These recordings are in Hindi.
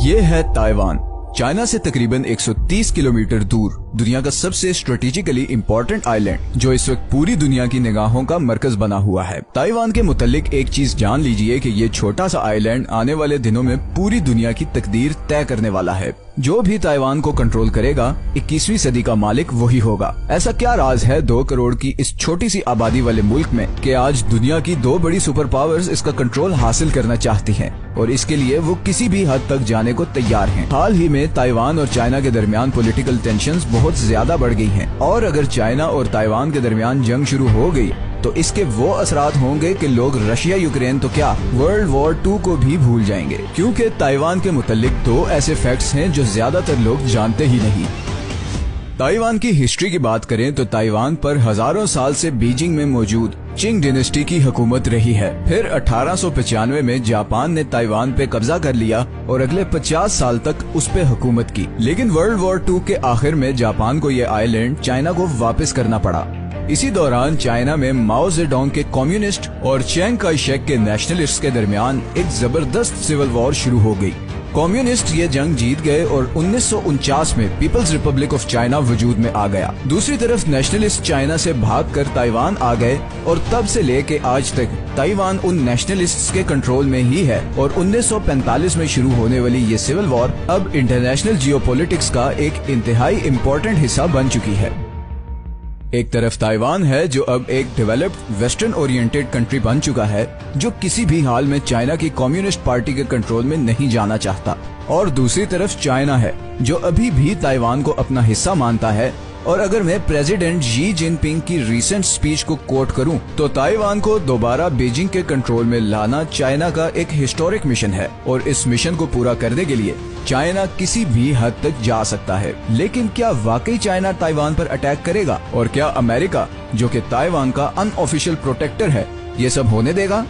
ये है ताइवान। चाइना से तकरीबन 130 किलोमीटर दूर दुनिया का सबसे स्ट्रेटेजिकली इम्पोर्टेंट आइलैंड, जो इस वक्त पूरी दुनिया की निगाहों का मरकज बना हुआ है। ताइवान के मुतालिक एक चीज जान लीजिए कि ये छोटा सा आइलैंड आने वाले दिनों में पूरी दुनिया की तकदीर तय करने वाला है। जो भी ताइवान को कंट्रोल करेगा 21वीं सदी का मालिक वही होगा। ऐसा क्या राज है 2 करोड़ की इस छोटी सी आबादी वाले मुल्क में कि आज दुनिया की 2 बड़ी सुपर पावर्स इसका कंट्रोल हासिल करना चाहती हैं और इसके लिए वो किसी भी हद तक जाने को तैयार हैं। हाल ही में ताइवान और चाइना के दरमियान पॉलिटिकल टेंशंस बहुत ज्यादा बढ़ गई हैं और अगर चाइना और ताइवान के दरमियान जंग शुरू हो गई तो इसके वो असरात होंगे कि लोग रशिया यूक्रेन तो क्या वर्ल्ड वॉर 2 को भी भूल जाएंगे, क्योंकि ताइवान के मुतालिक 2 ऐसे फैक्ट्स हैं जो ज्यादातर लोग जानते ही नहीं। ताइवान की हिस्ट्री की बात करें तो ताइवान पर हजारों साल से बीजिंग में मौजूद चिंग डिनेस्टी की हुकूमत रही है। फिर 1895 में जापान ने ताइवान पे कब्जा कर लिया और अगले 50 साल तक उस पे हुकूमत की। लेकिन वर्ल्ड वॉर 2 के आखिर में जापान को ये आइलैंड चाइना को वापस करना पड़ा। इसी दौरान चाइना में माओ जेडोंग के कम्युनिस्ट और चियांग काई शेक के नेशनलिस्ट के दरमियान एक जबरदस्त सिविल वॉर शुरू हो गई। कम्युनिस्ट ये जंग जीत गए और 1949 में पीपल्स रिपब्लिक ऑफ चाइना वजूद में आ गया। दूसरी तरफ नेशनलिस्ट चाइना से भागकर ताइवान आ गए और तब से लेके आज तक ताइवान उन नेशनलिस्ट्स के कंट्रोल में ही है और 1945 में शुरू होने वाली ये सिविल वॉर अब इंटरनेशनल जियोपॉलिटिक्स का एक इंतहाई इम्पोर्टेंट हिस्सा बन चुकी है। एक तरफ ताइवान है जो अब एक डेवलप्ड वेस्टर्न ओरिएंटेड कंट्री बन चुका है जो किसी भी हाल में चाइना की कम्युनिस्ट पार्टी के कंट्रोल में नहीं जाना चाहता, और दूसरी तरफ चाइना है जो अभी भी ताइवान को अपना हिस्सा मानता है। और अगर मैं प्रेसिडेंट शी जिनपिंग की रीसेंट स्पीच को कोट करूं तो ताइवान को दोबारा बीजिंग के कंट्रोल में लाना चाइना का एक हिस्टोरिक मिशन है और इस मिशन को पूरा करने के लिए चाइना किसी भी हद तक जा सकता है। लेकिन क्या वाकई चाइना ताइवान पर अटैक करेगा और क्या अमेरिका, जो कि ताइवान का अनऑफिशियल प्रोटेक्टर है, ये सब होने देगा?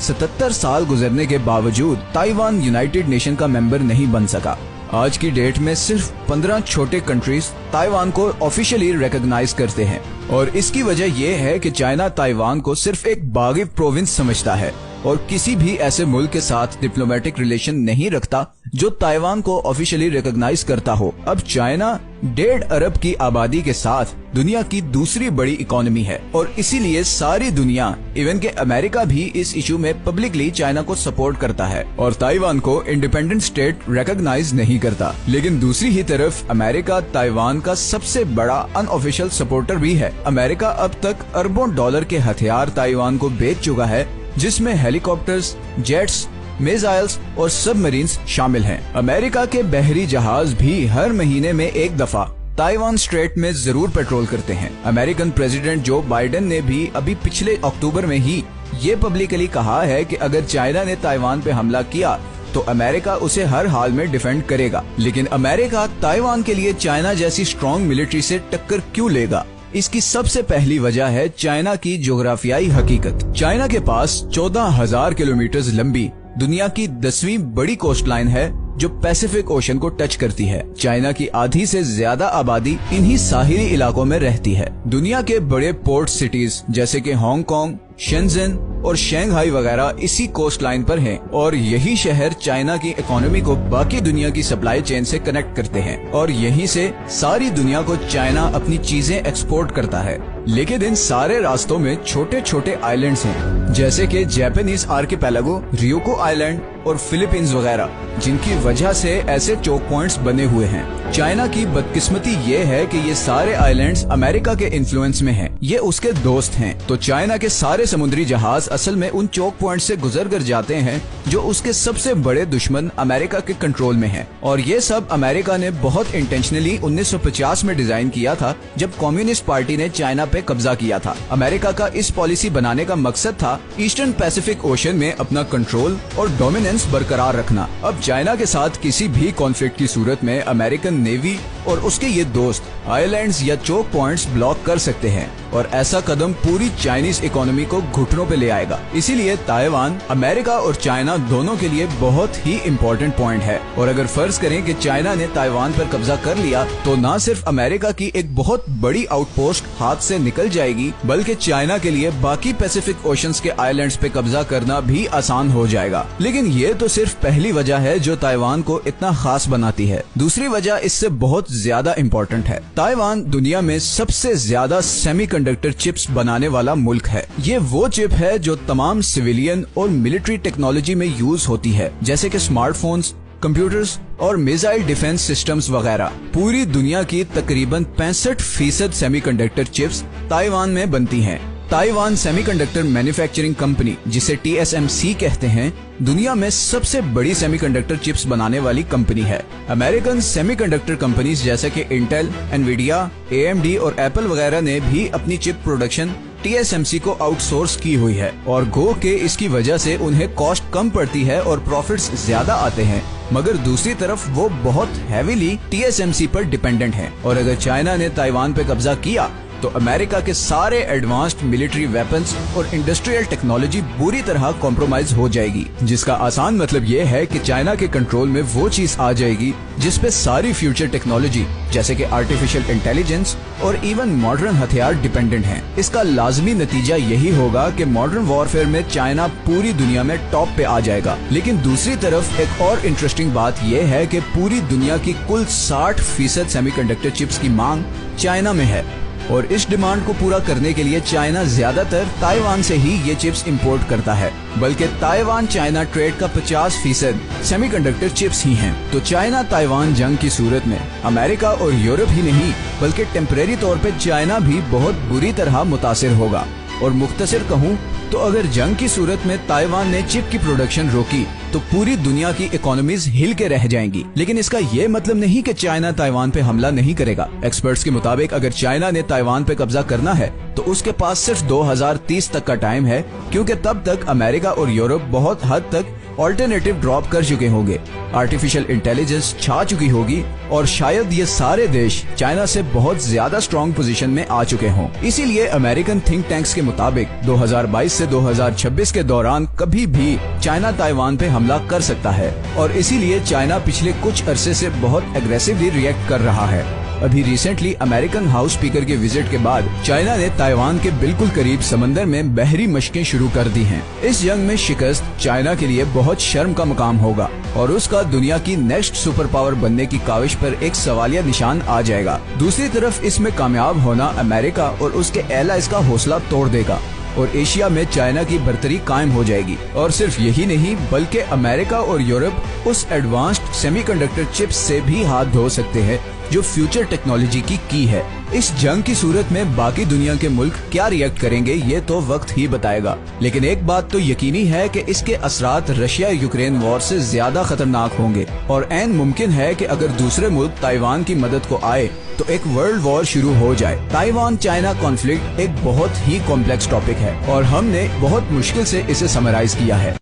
77 साल गुजरने के बावजूद ताइवान यूनाइटेड नेशन का मेंबर नहीं बन सका। आज की डेट में सिर्फ 15 छोटे कंट्रीज ताइवान को ऑफिशियली रिकॉग्नाइज करते हैं और इसकी वजह यह है कि चाइना ताइवान को सिर्फ एक बागी प्रोविंस समझता है और किसी भी ऐसे मुल्क के साथ डिप्लोमेटिक रिलेशन नहीं रखता जो ताइवान को ऑफिशियली रिकॉग्नाइज करता हो। अब चाइना 1.5 अरब की आबादी के साथ दुनिया की दूसरी बड़ी इकोनॉमी है और इसीलिए सारी दुनिया, इवन के अमेरिका भी इस इशू में पब्लिकली चाइना को सपोर्ट करता है और ताइवान को इंडिपेंडेंट स्टेट रिकॉग्नाइज नहीं करता। लेकिन दूसरी ही तरफ अमेरिका ताइवान का सबसे बड़ा अनऑफिशियल सपोर्टर भी है। अमेरिका अब तक अरबों डॉलर के हथियार ताइवान को बेच चुका है, जिसमें हेलीकॉप्टर्स, जेट्स, मिसाइल्स और सबमरीन्स शामिल हैं। अमेरिका के बहरी जहाज भी हर महीने में एक दफा ताइवान स्ट्रेट में जरूर पेट्रोल करते हैं। अमेरिकन प्रेसिडेंट जो बाइडेन ने भी अभी पिछले अक्टूबर में ही ये पब्लिकली कहा है कि अगर चाइना ने ताइवान पे हमला किया तो अमेरिका उसे हर हाल में डिफेंड करेगा। लेकिन अमेरिका ताइवान के लिए चाइना जैसी स्ट्रॉन्ग मिलिट्री से टक्कर क्यों लेगा? इसकी सबसे पहली वजह है चाइना की ज्योग्राफियाई हकीकत। चाइना के पास 14,000 किलोमीटर लंबी दुनिया की 10वीं बड़ी कोस्ट लाइन है जो पैसिफिक ओशन को टच करती है। चाइना की आधी से ज्यादा आबादी इन्हीं साहिली इलाकों में रहती है। दुनिया के बड़े पोर्ट सिटीज जैसे कि हांगकांग, शेंजन और शंघाई वगैरह इसी कोस्ट लाइन पर हैं और यही शहर चाइना की इकोनॉमी को बाकी दुनिया की सप्लाई चेन से कनेक्ट करते हैं और यहीं से सारी दुनिया को चाइना अपनी चीजें एक्सपोर्ट करता है। लेकिन इन सारे रास्तों में छोटे छोटे आइलैंड्स हैं जैसे कि जापानीज आर्किपेलागो, रियोको आइलैंड और फिलीपींस वगैरह, जिनकी वजह से ऐसे चोक पॉइंट्स बने हुए हैं। चाइना की बदकिस्मती ये है कि ये सारे आइलैंड्स अमेरिका के इन्फ्लुएंस में हैं। ये उसके दोस्त हैं, तो चाइना के सारे समुद्री जहाज असल में उन चोक पॉइंट से गुजर कर जाते हैं जो उसके सबसे बड़े दुश्मन अमेरिका के कंट्रोल में हैं। और ये सब अमेरिका ने बहुत इंटेंशनली 1950 में डिजाइन किया था जब कम्युनिस्ट पार्टी ने चाइना पे कब्जा किया था। अमेरिका का इस पॉलिसी बनाने का मकसद था ईस्टर्न पैसिफिक ओशन में अपना कंट्रोल और डोमिनेंस बरकरार रखना। अब चाइना के साथ किसी भी कॉन्फ्लिक्ट की सूरत में अमेरिकन नेवी और उसके ये दोस्त आइलैंड्स या चोक पॉइंट्स ब्लॉक कर सकते हैं और ऐसा कदम पूरी चाइनीज इकोनॉमी को घुटनों पे ले आएगा। इसीलिए ताइवान अमेरिका और चाइना दोनों के लिए बहुत ही इम्पोर्टेंट पॉइंट है। और अगर फर्ज करें कि चाइना ने ताइवान पर कब्जा कर लिया तो न सिर्फ अमेरिका की एक बहुत बड़ी आउटपोस्ट हाथ से निकल जाएगी, बल्कि चाइना के लिए बाकी पैसिफिक ओशंस के आइलैंड्स पे कब्जा करना भी आसान हो जाएगा। लेकिन ये ये तो सिर्फ पहली वजह है जो ताइवान को इतना खास बनाती है। दूसरी वजह इससे बहुत ज्यादा इम्पोर्टेंट है। ताइवान दुनिया में सबसे ज्यादा सेमीकंडक्टर चिप्स बनाने वाला मुल्क है। ये वो चिप है जो तमाम सिविलियन और मिलिट्री टेक्नोलॉजी में यूज होती है, जैसे कि स्मार्टफोन्स, कंप्यूटर्स और मिसाइल डिफेंस सिस्टम्स वगैरह। पूरी दुनिया की तकरीबन 65% सेमीकंडक्टर चिप्स ताइवान में बनती हैं। ताइवान सेमीकंडक्टर मैन्युफैक्चरिंग कंपनी, जिसे TSMC कहते हैं, दुनिया में सबसे बड़ी सेमीकंडक्टर चिप्स बनाने वाली कंपनी है। अमेरिकन सेमीकंडक्टर कंपनीज जैसे कि इंटेल, एनवीडिया, AMD और एप्पल वगैरह ने भी अपनी चिप प्रोडक्शन TSMC को आउटसोर्स की हुई है और गो के इसकी वजह से उन्हें कॉस्ट कम पड़ती है और प्रॉफिट्स ज्यादा आते हैं। मगर दूसरी तरफ वो बहुत हैवीली TSMC पर डिपेंडेंट हैं और अगर चाइना ने ताइवान पे कब्जा किया तो अमेरिका के सारे एडवांस्ड मिलिट्री वेपन्स और इंडस्ट्रियल टेक्नोलॉजी बुरी तरह कॉम्प्रोमाइज हो जाएगी, जिसका आसान मतलब ये है कि चाइना के कंट्रोल में वो चीज आ जाएगी जिसपे सारी फ्यूचर टेक्नोलॉजी जैसे कि आर्टिफिशियल इंटेलिजेंस और इवन मॉडर्न हथियार डिपेंडेंट हैं। इसका लाजमी नतीजा यही होगा कि मॉडर्न वॉरफेयर में चाइना पूरी दुनिया में टॉप पे आ जाएगा। लेकिन दूसरी तरफ एक और इंटरेस्टिंग बात यह है कि पूरी दुनिया की कुल 60% सेमीकंडक्टर चिप्स की मांग चाइना में है और इस डिमांड को पूरा करने के लिए चाइना ज्यादातर ताइवान से ही ये चिप्स इंपोर्ट करता है। बल्कि ताइवान चाइना ट्रेड का 50% सेमीकंडक्टर चिप्स ही हैं। तो चाइना ताइवान जंग की सूरत में अमेरिका और यूरोप ही नहीं बल्कि टेम्परेरी तौर पे चाइना भी बहुत बुरी तरह मुतासिर होगा। और मुख्तसर कहूँ तो अगर जंग की सूरत में ताइवान ने चिप की प्रोडक्शन रोकी तो पूरी दुनिया की इकोनॉमीज हिल के रह जाएंगी। लेकिन इसका ये मतलब नहीं कि चाइना ताइवान पे हमला नहीं करेगा। एक्सपर्ट्स के मुताबिक अगर चाइना ने ताइवान पे कब्जा करना है तो उसके पास सिर्फ 2030 तक का टाइम है, क्योंकि तब तक अमेरिका और यूरोप बहुत हद तक ऑल्टरनेटिव ड्रॉप कर चुके होंगे, आर्टिफिशियल इंटेलिजेंस छा चुकी होगी और शायद ये सारे देश चाइना से बहुत ज्यादा स्ट्रॉन्ग पोजीशन में आ चुके हों। इसीलिए अमेरिकन थिंक टैंक्स के मुताबिक 2022 से 2026 के दौरान कभी भी चाइना ताइवान पे हमला कर सकता है और इसीलिए चाइना पिछले कुछ अरसे से बहुत एग्रेसिवली रिएक्ट कर रहा है। अभी रिसेंटली अमेरिकन हाउस स्पीकर के विजिट के बाद चाइना ने ताइवान के बिल्कुल करीब समंदर में बहरी मशकें शुरू कर दी हैं। इस जंग में शिकस्त चाइना के लिए बहुत शर्म का मुकाम होगा और उसका दुनिया की नेक्स्ट सुपर पावर बनने की काविश पर एक सवालिया निशान आ जाएगा। दूसरी तरफ इसमें कामयाब होना अमेरिका और उसके एलाइज का हौसला तोड़ देगा और एशिया में चाइना की बर्तरी कायम हो जाएगी। और सिर्फ यही नहीं बल्कि अमेरिका और यूरोप उस एडवांस्ड सेमीकंडक्टर चिप्स से भी हाथ धो सकते हैं जो फ्यूचर टेक्नोलॉजी की है। इस जंग की सूरत में बाकी दुनिया के मुल्क क्या रिएक्ट करेंगे ये तो वक्त ही बताएगा। लेकिन एक बात तो यकीनी है कि इसके असरात रशिया यूक्रेन वॉर से ज्यादा खतरनाक होंगे और ऐन मुमकिन है कि अगर दूसरे मुल्क ताइवान की मदद को आए तो एक वर्ल्ड वॉर शुरू हो जाए। ताइवान चाइना कॉन्फ्लिक्ट एक बहुत ही कॉम्प्लेक्स टॉपिक है और हमने बहुत मुश्किल से इसे समराइज किया है।